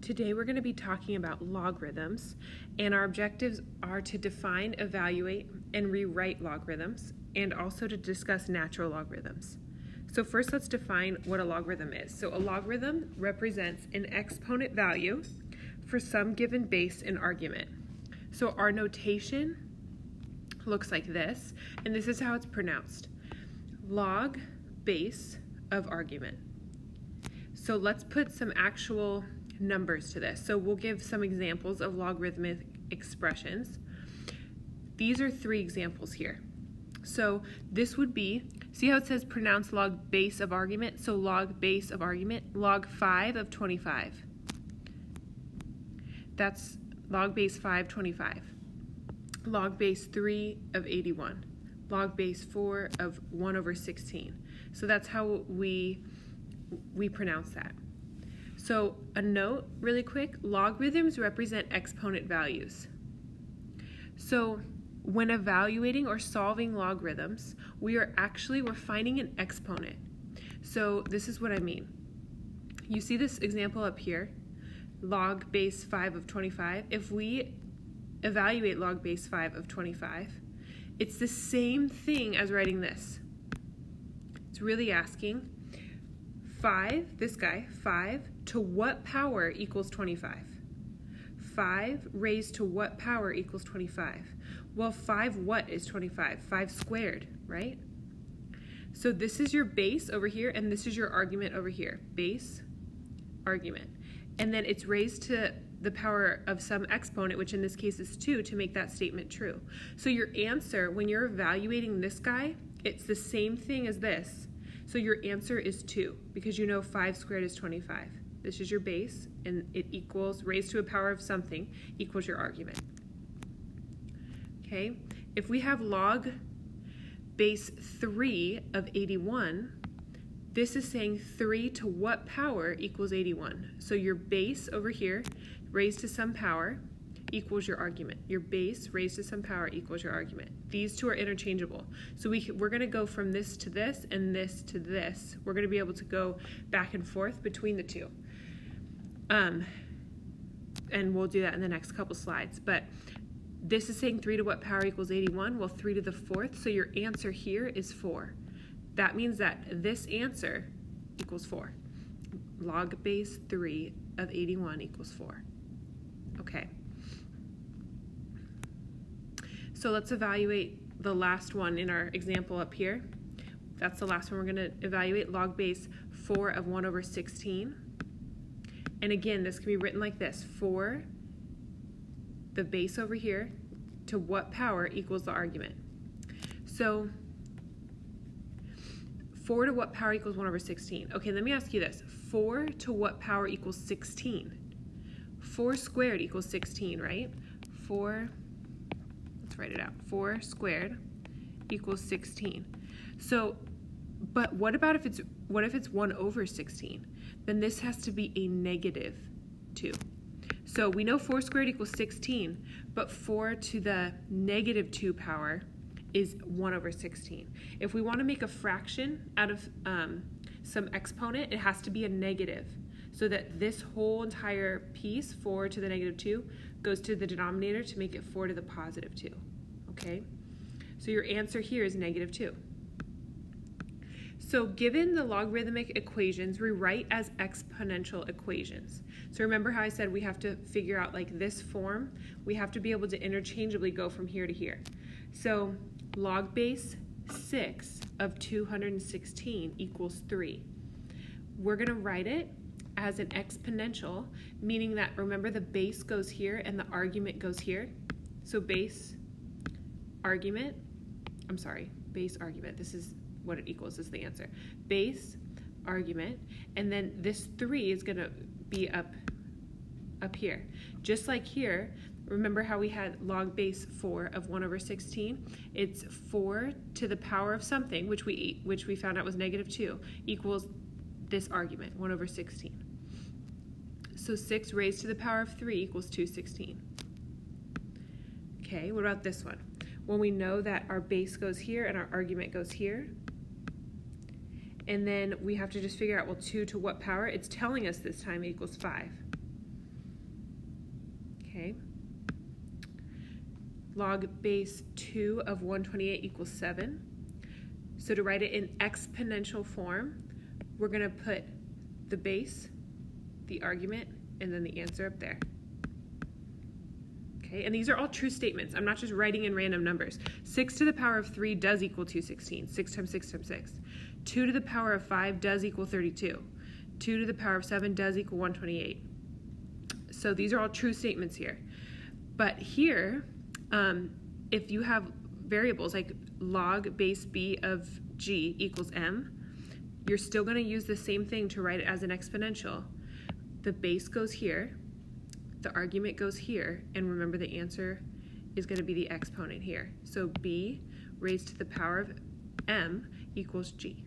Today we're going to be talking about logarithms, and our objectives are to define, evaluate, and rewrite logarithms, and also to discuss natural logarithms. So first let's define what a logarithm is. So a logarithm represents an exponent value for some given base and argument. So our notation looks like this, and this is how it's pronounced. Log base of argument. So let's put some actual numbers to this. So we'll give some examples of logarithmic expressions. These are 3 examples here. So this would be, see how it says pronounce log base of argument? So log base of argument, log 5 of 25. That's log base 5, 25. Log base 3 of 81. Log base 4 of 1 over 16. So that's how we pronounce that. So a note really quick, logarithms represent exponent values. So when evaluating or solving logarithms, we're finding an exponent. So this is what I mean. You see this example up here, log base 5 of 25. If we evaluate log base 5 of 25, it's the same thing as writing this. It's really asking 5, this guy, 5 to what power equals 25? 5 raised to what power equals 25? Well, 5 what is 25? 5 squared, right? So this is your base over here, and this is your argument over here. Base, argument. And then it's raised to the power of some exponent, which in this case is 2, to make that statement true. So your answer, when you're evaluating this guy, it's the same thing as this. So your answer is 2, because you know 5 squared is 25. This is your base, and it equals, raised to a power of something, equals your argument. Okay, if we have log base 3 of 81, this is saying 3 to what power equals 81. So your base over here, raised to some power, equals your argument. Your base raised to some power equals your argument. These two are interchangeable. So we're going to go from this to this and this to this. We're going to be able to go back and forth between the two. And we'll do that in the next couple slides. But this is saying 3 to what power equals 81? Well, 3 to the 4th. So your answer here is 4. That means that this answer equals 4. Log base 3 of 81 equals 4. Okay. So let's evaluate the last one in our example up here. That's the last one we're going to evaluate, log base 4 of 1 over 16. And again, this can be written like this, 4, the base over here, to what power equals the argument. So 4 to what power equals 1 over 16? Okay, let me ask you this. 4 to what power equals 16? 4 squared equals 16, right? 4, let's write it out. 4 squared equals 16. So, but what if it's 1 over 16? Then this has to be a negative 2. So we know 4 squared equals 16, but 4 to the negative 2 power is 1 over 16. If we want to make a fraction out of some exponent, it has to be a negative, so that this whole entire piece, 4 to the negative 2, goes to the denominator to make it 4 to the positive 2. Okay? So your answer here is negative 2. So given the logarithmic equations, we write as exponential equations. So remember how I said we have to figure out like this form? We have to be able to interchangeably go from here to here. So log base 6 of 216 equals 3. We're going to write it as an exponential, meaning that, remember, the base goes here and the argument goes here. So base argument, base argument, this is what it equals, this is the answer. Base argument, and then this 3 is going to be up here. Just like here, remember how we had log base 4 of 1 over 16? It's 4 to the power of something, which we found out was negative 2, equals this argument, 1 over 16. So 6 raised to the power of 3 equals 216. Okay, what about this one? When we know that our base goes here and our argument goes here, and then we have to just figure out, well, 2 to what power? It's telling us this time it equals 5. okay? Log base 2 of 128 equals 7. So to write it in exponential form, we're going to put the base, the argument, and then the answer up there. Okay, and these are all true statements. I'm not just writing in random numbers. 6 to the power of 3 does equal 216. 6 times 6 times 6. 2 to the power of 5 does equal 32. 2 to the power of 7 does equal 128. So these are all true statements here. But here, if you have variables like log base b of g equals m, you're still going to use the same thing to write it as an exponential. The base goes here, the argument goes here, and remember the answer is going to be the exponent here. So b raised to the power of m equals g.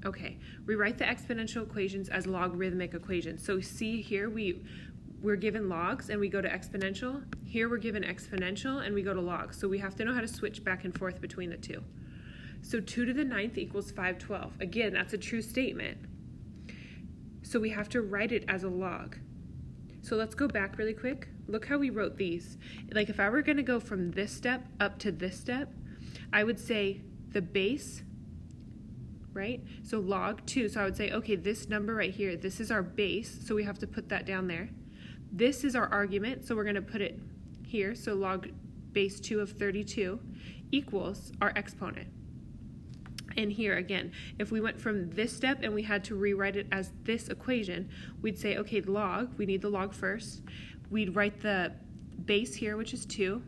Okay, we write the exponential equations as logarithmic equations. So see here, we're given logs and we go to exponential. Here we're given exponential and we go to logs. So we have to know how to switch back and forth between the two. So 2 to the 9th equals 512. Again, that's a true statement. So we have to write it as a log. So let's go back really quick. Look how we wrote these. Like if I were going to go from this step up to this step, I would say the base, right? So log 2. So I would say, okay, this number right here, this is our base. So we have to put that down there. This is our argument. So we're going to put it here. So log base 2 of 32 equals our exponent. And here again, if we went from this step and we had to rewrite it as this equation, we'd say, okay, log, we need the log first. We'd write the base here, which is 2,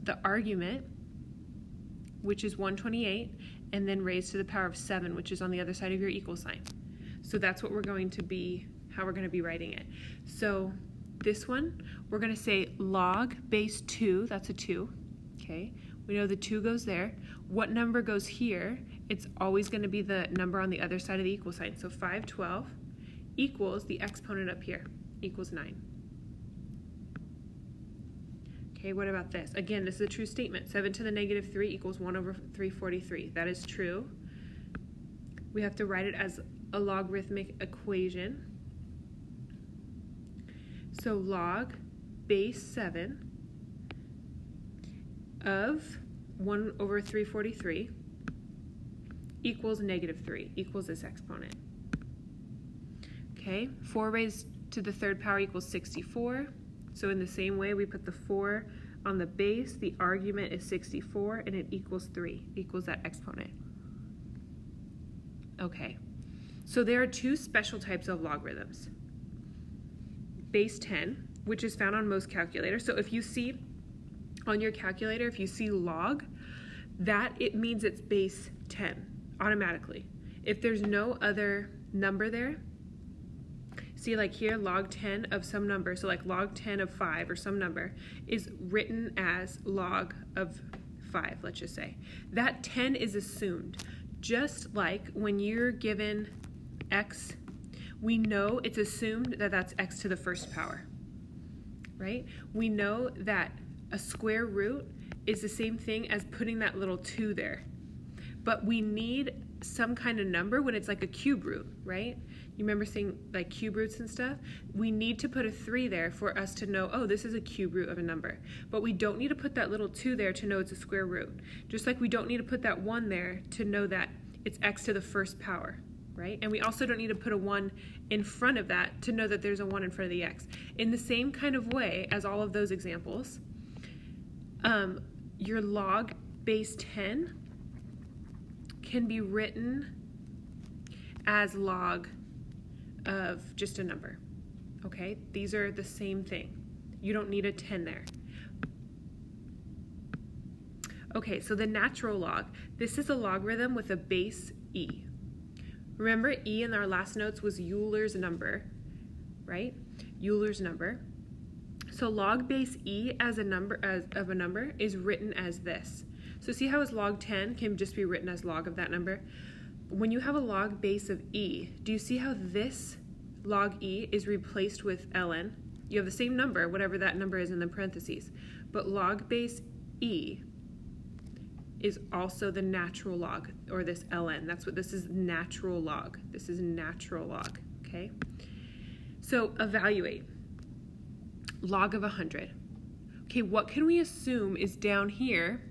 the argument, which is 128, and then raised to the power of 7, which is on the other side of your equal sign. So that's what we're going to be, how we're going to be writing it. So this one, we're going to say log base 2, that's a 2, okay? We know the 2 goes there. What number goes here? It's always going to be the number on the other side of the equal sign. So 512 equals the exponent up here, equals 9. Okay, what about this? Again, this is a true statement. 7 to the negative 3 equals 1 over 343. That is true. We have to write it as a logarithmic equation. So log base 7 of 1 over 343 equals negative 3, equals this exponent. Okay, 4 raised to the 3rd power equals 64. So in the same way, we put the 4 on the base, the argument is 64, and it equals 3, equals that exponent. Okay, so there are 2 special types of logarithms. Base 10, which is found on most calculators. So if you see on your calculator, if you see log, that it means it's base 10 automatically. If there's no other number there, see like here log 10 of some number, so like log 10 of 5 or some number is written as log of 5, let's just say. That 10 is assumed. Just like when you're given x, we know it's assumed that that's x to the 1st power, right? We know that a square root is the same thing as putting that little 2 there. But we need some kind of number when it's like a cube root, right? You remember seeing like cube roots and stuff? We need to put a 3 there for us to know, oh, this is a cube root of a number. But we don't need to put that little 2 there to know it's a square root. Just like we don't need to put that 1 there to know that it's x to the 1st power, right? And we also don't need to put a 1 in front of that to know that there's a 1 in front of the x. In the same kind of way as all of those examples, your log base 10 can be written as log of just a number, okay? These are the same thing. You don't need a 10 there. Okay, so the natural log. This is a logarithm with a base e. Remember, e in our last notes was Euler's number, right? Euler's number. So log base e as a number of a number is written as this. So see how log 10 can just be written as log of that number? When you have a log base of e, do you see how this log e is replaced with ln? You have the same number, whatever that number is in the parentheses, but log base e is also the natural log, or this ln. That's what this is, natural log. This is natural log, okay? So evaluate. log of 100. Okay, what can we assume is down here?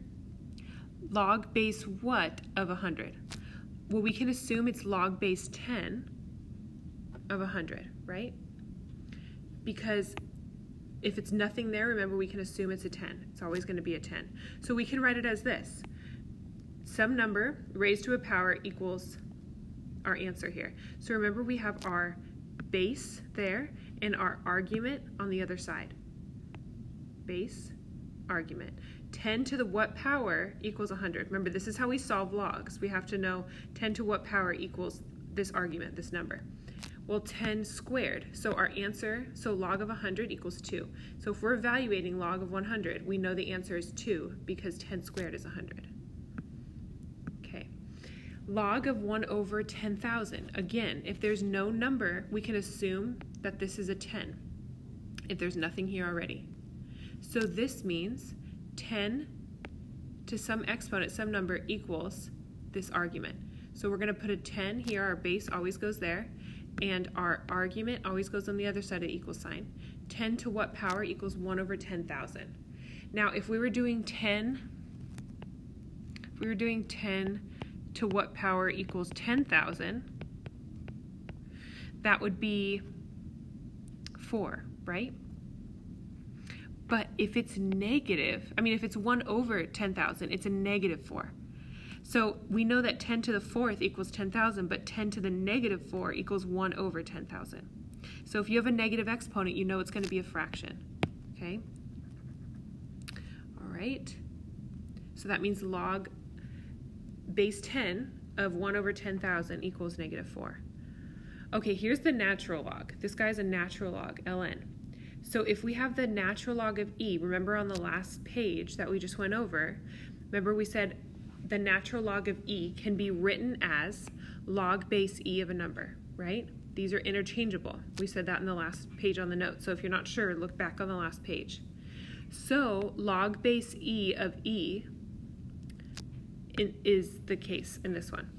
Log base what of 100? Well, we can assume it's log base 10 of 100, right? Because if it's nothing there, remember we can assume it's a 10. It's always going to be a 10. So we can write it as this. Some number raised to a power equals our answer here. So remember we have our base there and our argument on the other side. Base, argument. 10 to the what power equals 100. Remember, this is how we solve logs. We have to know 10 to what power equals this argument, this number. Well, 10 squared. So our answer, so log of 100 equals 2. So if we're evaluating log of 100, we know the answer is 2 because 10 squared is 100. Okay. Log of 1 over 10,000. Again, if there's no number, we can assume that this is a 10 if there's nothing here already. So this means 10 to some exponent, some number, equals this argument. So we're going to put a 10 here. Our base always goes there. And our argument always goes on the other side of the equal sign. 10 to what power equals 1 over 10,000. Now, if we were doing 10 to what power equals 10,000, that would be 4, right? But if it's negative, if it's 1 over 10,000, it's a negative 4. So we know that 10 to the 4th equals 10,000, but 10 to the negative 4 equals 1 over 10,000. So if you have a negative exponent, you know it's going to be a fraction. Okay? All right. So that means log base 10 of 1 over 10,000 equals negative 4. Okay, here's the natural log. This guy's a natural log, ln. So if we have the natural log of e, remember on the last page that we just went over, remember we said the natural log of e can be written as log base e of a number, right? These are interchangeable. We said that in the last page on the note. So if you're not sure, look back on the last page. So log base e of e is the case in this one.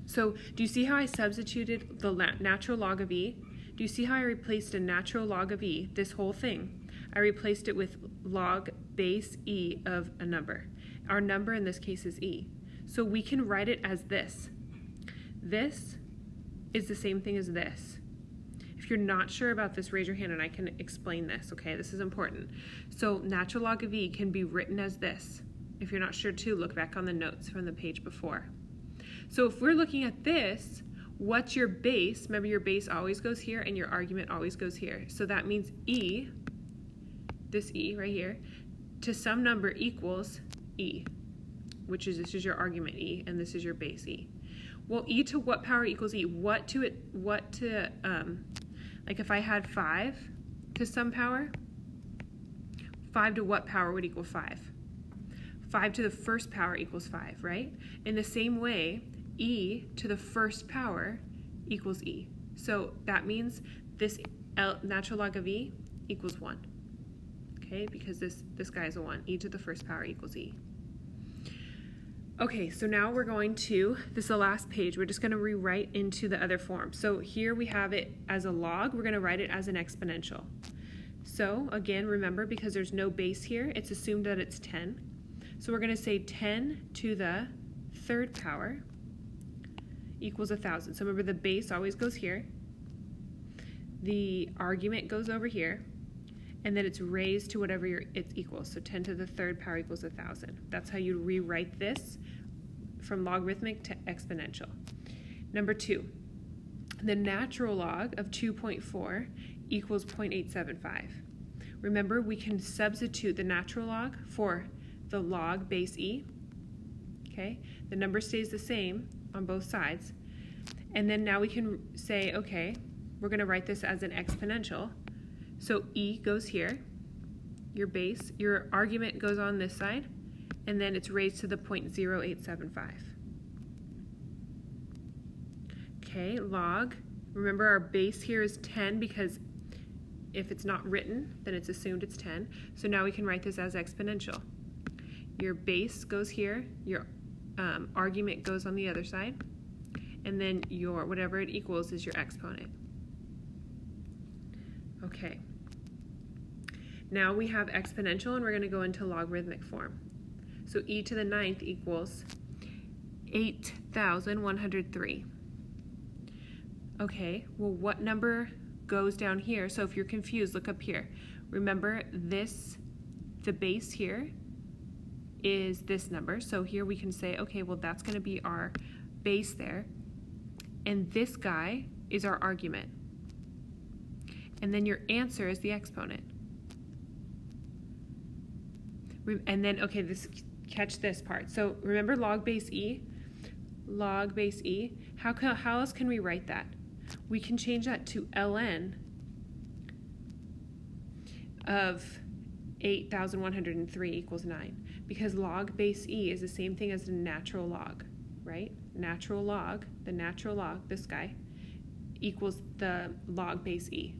So do you see how I substituted the natural log of e? Do you see how I replaced a natural log of e, this whole thing? I replaced it with log base e of a number. Our number in this case is e. So we can write it as this. This is the same thing as this. If you're not sure about this, raise your hand and I can explain this, okay? This is important. So natural log of e can be written as this. If you're not sure too, look back on the notes from the page before. So if we're looking at this, what's your base? Remember, your base always goes here and your argument always goes here. So that means e, this e right here, to some number equals e, which is, this is your argument e, and this is your base e. Well, e to what power equals e? Like if I had 5 to some power, 5 to what power would equal 5? 5 to the first power equals 5, right? In the same way, e to the first power equals e. So that means this natural log of e equals 1. Okay, because this guy is a 1. E to the first power equals e. Okay, so now we're going to, this is the last page, we're just going to rewrite into the other form. So here we have it as a log, we're going to write it as an exponential. So again, remember, because there's no base here, it's assumed that it's 10. So we're going to say 10 to the third power equals 1,000. So remember, the base always goes here. The argument goes over here. And then it's raised to whatever it's equals. So 10 to the third power equals 1,000. That's how you rewrite this from logarithmic to exponential. Number 2, the natural log of 2.4 equals 0.875. Remember, we can substitute the natural log for the log base e. Okay, the number stays the same on both sides. And then now we can say, okay, we're going to write this as an exponential. So e goes here, your base, your argument goes on this side, and then it's raised to the 0.0875. Okay, log, remember our base here is 10 because if it's not written, then it's assumed it's 10. So now we can write this as exponential. Your base goes here, your argument goes on the other side, and then your whatever it equals is your exponent. Okay. Now we have exponential, and we're going to go into logarithmic form. So e to the 9th equals 8,103. Okay, well, what number goes down here? So if you're confused, look up here. Remember this, the base here is this number. So here we can say, okay, well, that's going to be our base there. And this guy is our argument. And then your answer is the exponent. And then, okay, catch this part. So remember log base e? Log base e. How else can we write that? We can change that to ln of 8,103 equals 9. Because log base e is the same thing as the natural log, right? Natural log, the natural log, this guy, equals the log base e.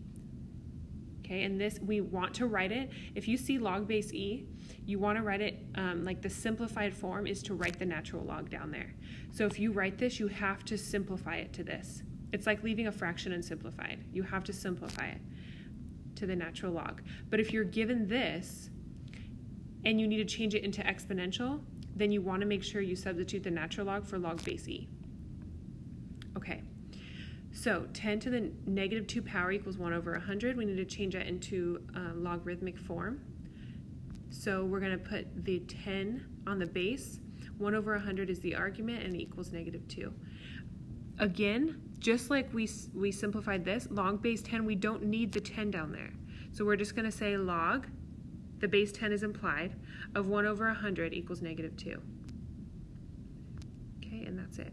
Okay, and this, we want to write it, if you see log base e, you want to write it, like the simplified form is to write the natural log down there. So if you write this, you have to simplify it to this. It's like leaving a fraction unsimplified. You have to simplify it to the natural log. But if you're given this, and you need to change it into exponential, then you want to make sure you substitute the natural log for log base e. Okay. So 10 to the negative 2 power equals 1 over 100. We need to change that into logarithmic form. So we're going to put the 10 on the base. 1 over 100 is the argument, and it equals negative 2. Again, just like we simplified this, log base 10, we don't need the 10 down there. So we're just going to say log, the base 10 is implied, of 1 over 100 equals negative 2. Okay, and that's it.